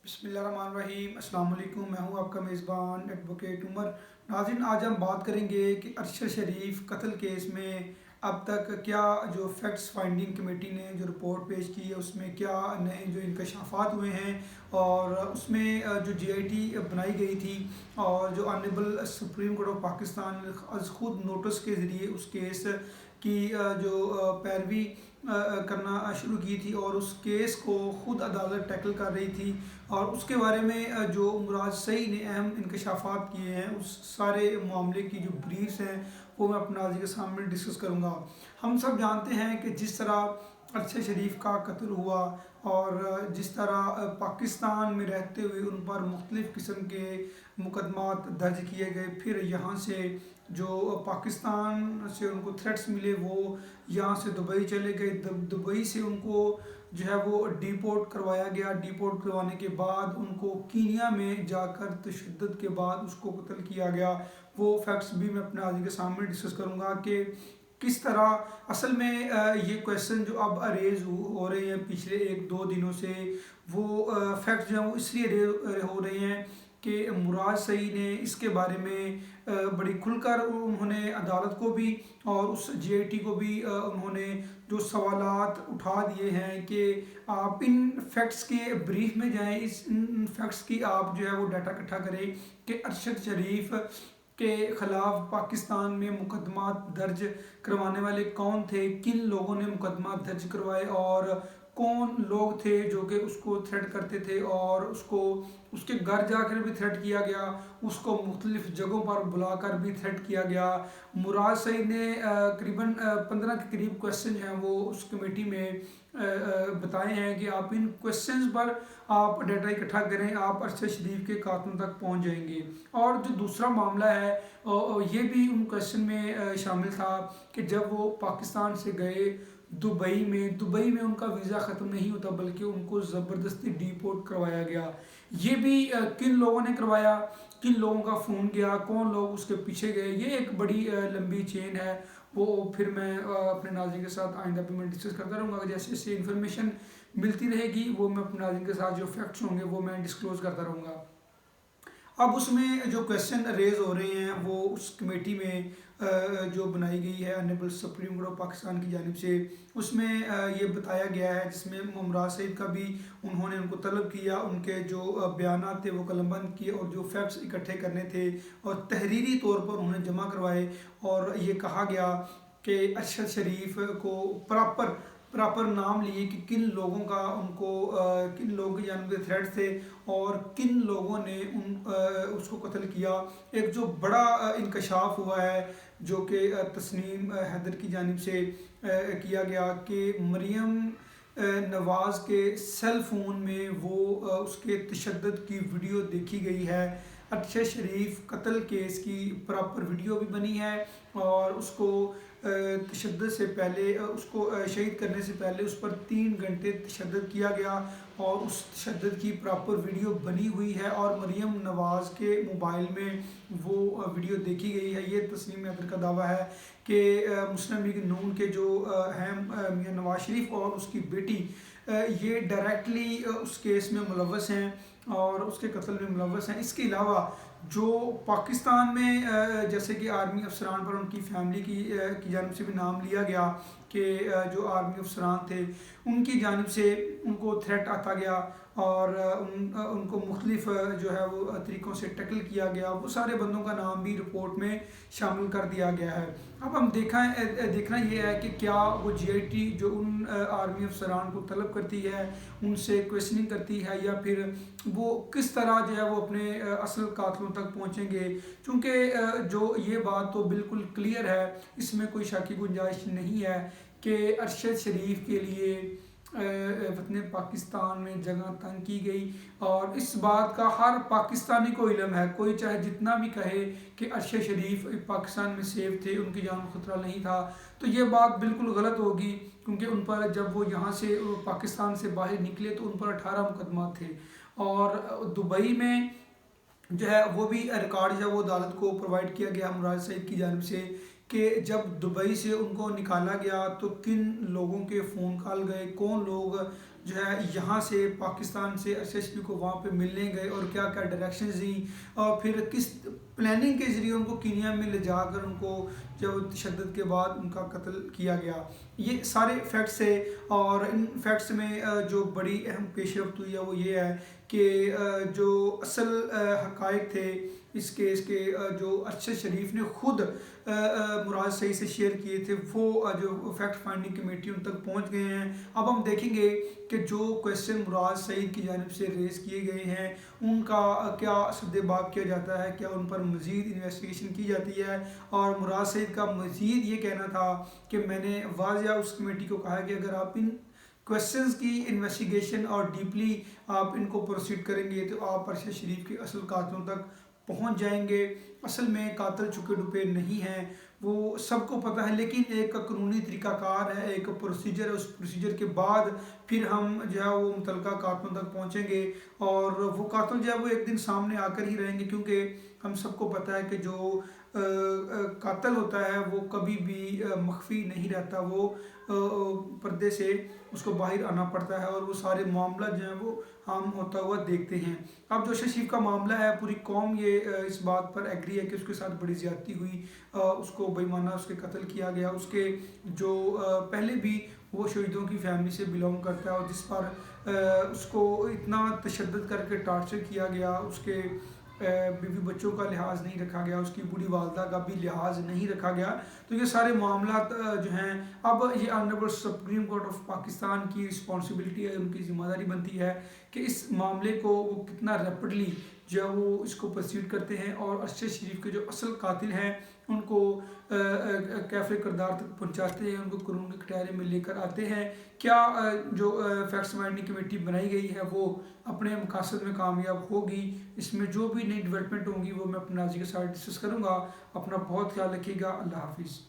बिस्मिल्लाहिर्रहमानिर्रहीम। अस्सलाम वालेकुम। मैं हूं आपका मेज़बान एडवोकेट उमर। नाज़रीन, आज हम बात करेंगे कि अरशद शरीफ कत्ल केस में अब तक क्या जो फैक्ट्स फाइंडिंग कमेटी ने जो रिपोर्ट पेश की है उसमें क्या नए जो इंकशाफात हुए हैं, और उसमें जो जीआईटी बनाई गई थी और जो honourable supreme court of Pakistan ने खुद नोटिस के ज़रिए उस केस की जो पैरवी करना शुरू की थी और उस केस को खुद अदालत टैकल कर रही थी, और उसके बारे में जो मुराद सई ने अहम इंकशाफात किए हैं उस सारे मामले की जो ब्रीफ्स हैं वो मैं अपने नाज़रीन के सामने डिस्कस करूँगा। हम सब जानते हैं कि जिस तरह अरशद शरीफ का कत्ल हुआ और जिस तरह पाकिस्तान में रहते हुए उन पर मुख्तलिफ़ किस्म के मुकदमात दर्ज किए गए, फिर यहाँ से जो पाकिस्तान से उनको थ्रेट्स मिले वो यहाँ से दुबई चले गए, दुबई से उनको जो है वो डिपोर्ट करवाया गया। डिपोर्ट करवाने के बाद उनको कीनिया में जाकर तशद्दुद के बाद उसको कत्ल किया गया। वो फैक्ट्स भी मैं अपने आदमी के सामने डिस्कस करूँगा कि किस तरह असल में ये क्वेश्चन जो अब अरेज हो रहे हैं पिछले एक दो दिनों से, वो फैक्ट्स जो हैं वो इसलिए हो रहे हैं कि मुराद सई ने इसके बारे में बड़ी खुलकर उन्होंने अदालत को भी और उस जीआईटी को भी उन्होंने जो सवालात उठा दिए हैं कि आप इन फैक्ट्स के ब्रीफ में जाएं, इन फैक्ट्स की आप जो है वो डाटा इकट्ठा करें कि अरशद शरीफ के ख़िलाफ़ पाकिस्तान में मुकदमा दर्ज करवाने वाले कौन थे, किन लोगों ने मुकदमा दर्ज करवाए और कौन लोग थे जो कि उसको थ्रेट करते थे, और उसको उसके घर जाकर भी थ्रेट किया गया, उसको मुख्तलिफ़ जगहों पर बुलाकर भी थ्रेट किया गया। मुराद सई ने करीबन 15 के करीब क्वेश्चन हैं वो उस कमेटी में बताए हैं कि आप इन क्वेश्चंस पर आप डाटा इकट्ठा करें, आप अरशद शरीफ के कातलों तक पहुंच जाएंगे। और जो दूसरा मामला है ये भी उन क्वेश्चन में शामिल था कि जब वो पाकिस्तान से गए दुबई में उनका वीज़ा ख़त्म नहीं होता बल्कि उनको ज़बरदस्ती डिपोर्ट करवाया गया। ये भी किन लोगों ने करवाया, किन लोगों का फ़ोन गया, कौन लोग उसके पीछे गए, ये एक बड़ी लंबी चेन है। वो फिर मैं अपने नाज़रीन के साथ आइंदा भी मैं डिस्कस करता रहूँगा। जैसे जैसे इन्फॉर्मेशन मिलती रहेगी वो मैं अपने नाज़रीन के साथ जो फैक्ट्स होंगे वो मैं डिस्क्लोज़ करता रहूँगा। अब उसमें जो क्वेश्चन रेज हो रहे हैं वो उस कमेटी में जो बनाई गई है honourable supreme court of Pakistan की जानिब से, उसमें ये बताया गया है, जिसमें मुराद सईद का भी उन्होंने उनको तलब किया, उनके जो बयानात थे वो कलमबंद किए और जो फैक्ट्स इकट्ठे करने थे और तहरीरी तौर पर उन्हें जमा करवाए। और ये कहा गया कि अरशद शरीफ को प्रॉपर नाम लिए कि किन लोगों का उनको किन लोगों की जानिब से थ्रेट थे और किन लोगों ने उसको कत्ल किया। एक जो बड़ा इंकशाफ हुआ है जो कि तस्नीम हैदर की जानिब से किया गया कि मरियम नवाज़ के सेल फ़ोन में वो उसके तशद्दुद की वीडियो देखी गई है। अरशद शरीफ कत्ल केस की प्रॉपर वीडियो भी बनी है और उसको तशद्दुद से पहले उसको शहीद करने से पहले उस पर 3 घंटे तशद्दुद किया गया और उस तशद्दुद की प्रॉपर वीडियो बनी हुई है और मरियम नवाज़ के मोबाइल में वो वीडियो देखी गई है। ये तस्नीम हैदर का दावा है कि मुस्लिम लीग नून के जो हैं मियां नवाज शरीफ और उसकी बेटी ये डायरेक्टली उस केस में मुलव्वस हैं और उसके कत्ल में मुलव्वस हैं। इसके अलावा जो पाकिस्तान में जैसे कि आर्मी अफसरान पर उनकी फैमिली की जानिब से भी नाम लिया गया कि जो आर्मी अफसरान थे उनकी जानिब से उनको थ्रेट आता गया और उनको मुख्तलिफ जो है वो तरीक़ों से टैकल किया गया, वो सारे बंदों का नाम भी रिपोर्ट में शामिल कर दिया गया है। अब हम देखना ये है कि क्या वो जीआईटी जो उन आर्मी अफसरान को तलब करती है, उनसे क्वेश्चनिंग करती है, या फिर वो किस तरह जो है वो अपने असल कातलों तक पहुंचेंगे। क्योंकि जो ये बात तो बिल्कुल क्लियर है, इसमें कोई शक की गुंजाइश नहीं है कि अरशद शरीफ के लिए वतन पाकिस्तान में जगह तंग की गई और इस बात का हर पाकिस्तानी को इल्म है। कोई चाहे जितना भी कहे कि अरशद शरीफ पाकिस्तान में सेफ थे, उनकी जान को ख़तरा नहीं था, तो ये बात बिल्कुल गलत होगी। क्योंकि उन पर जब वो यहाँ से पाकिस्तान से बाहर निकले तो उन पर 18 मुकदमा थे और दुबई में जो है वो भी रिकॉर्ड जो है वो अदालत को प्रोवाइड किया गया मुराद सईद की जानिब से कि जब दुबई से उनको निकाला गया तो किन लोगों के फ़ोन कॉल गए, कौन लोग جو ہے یہاں سے پاکستان سے ارشد شریف کو وہاں پہ ملنے گئے اور کیا کیا ڈائریکشنز دیں اور پھر کس پلاننگ کے ذریعے ان کو کینیا میں لے جا کر ان کو جب تشدد کے بعد ان کا قتل کیا گیا. یہ سارے فیکٹس ہے اور ان فیکٹس میں جو بڑی اہم پیش رفت ہوئی ہے وہ یہ ہے کہ جو اصل حقائق تھے اس کیس کے جو ارشد شریف نے خود مراد سعید سے شیئر کیے تھے وہ جو فیکٹ فائنڈنگ کمیٹی ان تک پہنچ گئے ہیں. اب ہم دیکھیں گے کہ جو کویسچن مراد سعید کی جانب سے ریز کیے گئے ہیں ان کا کیا سد باب کیا جاتا ہے, کیا ان پر مزید انویسٹیگیشن کی جاتی ہے. اور مراد سعید کا مزید یہ کہنا تھا کہ میں نے واضح اس کمیٹی کو کہا کہ اگر آپ ان کویسچنز کی انویسٹیگیشن اور ڈیپلی آپ ان کو پروسیڈ کریں گے تو آپ ارشد شریف کے اصل قاتلوں تک پہنچ جائیں گے. اصل میں قاتل چھپے ڈپے نہیں ہیں, وہ سب کو پتہ ہے, لیکن ایک قانونی طریقہ کار ہے, ایک پروسیجر ہے, اس پروسیجر کے بعد پھر ہم جو ہے وہ متعلقہ قاتلوں تک پہنچیں گے اور وہ قاتل جو ہے وہ ایک دن سامنے آ کر ہی رہیں گے, کیونکہ ہم سب کو پتہ ہے کہ جو قاتل ہوتا ہے وہ کبھی بھی مخفی نہیں رہتا, وہ پردے سے اس کو باہر آنا پڑتا ہے اور وہ سارے معاملہ جو ہیں وہ ہم ہوتا ہوا دیکھتے ہیں. اب جو ارشد شریف کا معاملہ ہے پوری قوم یہ اس بات پر ایگری ہے کہ اس کے ساتھ بڑی زیادتی ہوئی, اس کو بے ایمانہ اس کے قتل کیا گیا. اس کے جو پہلے بھی وہ شہیدوں کی فیملی سے بلونگ کرتا ہے اور جس پر اس کو اتنا تشدد کر کے ٹارچر کیا گیا, اس کے بیوی بچوں کا لحاظ نہیں رکھا گیا, اس کی بوڑھی والدہ کا بھی لحاظ نہیں رکھا گیا. تو یہ سارے معاملات جو ہیں اب یہ honourable supreme court of Pakistan کی رسپانسبلٹی ہے, ان کی ذمہ داری بنتی ہے کہ اس معاملے کو وہ کتنا ریپڈلی جو ہے وہ اس کو پرسیڈ کرتے ہیں اور ارشد شریف کے جو اصل قاتل ہیں ان کو کیفے کردار تک پہنچاتے ہیں, ان کو قانون کے کٹہرے میں لے کر آتے ہیں. کیا جو فیکٹس فائنڈنگ کمیٹی بنائی گئی ہے وہ اپنے مقاصد میں کامیاب ہوگی, اس میں جو بھی نئی ڈیولپمنٹ ہوں گی وہ میں اپنے ناظرین کے ساتھ ڈسکس کروں گا. اپنا بہت خیال رکھیے گا. اللہ حافظ.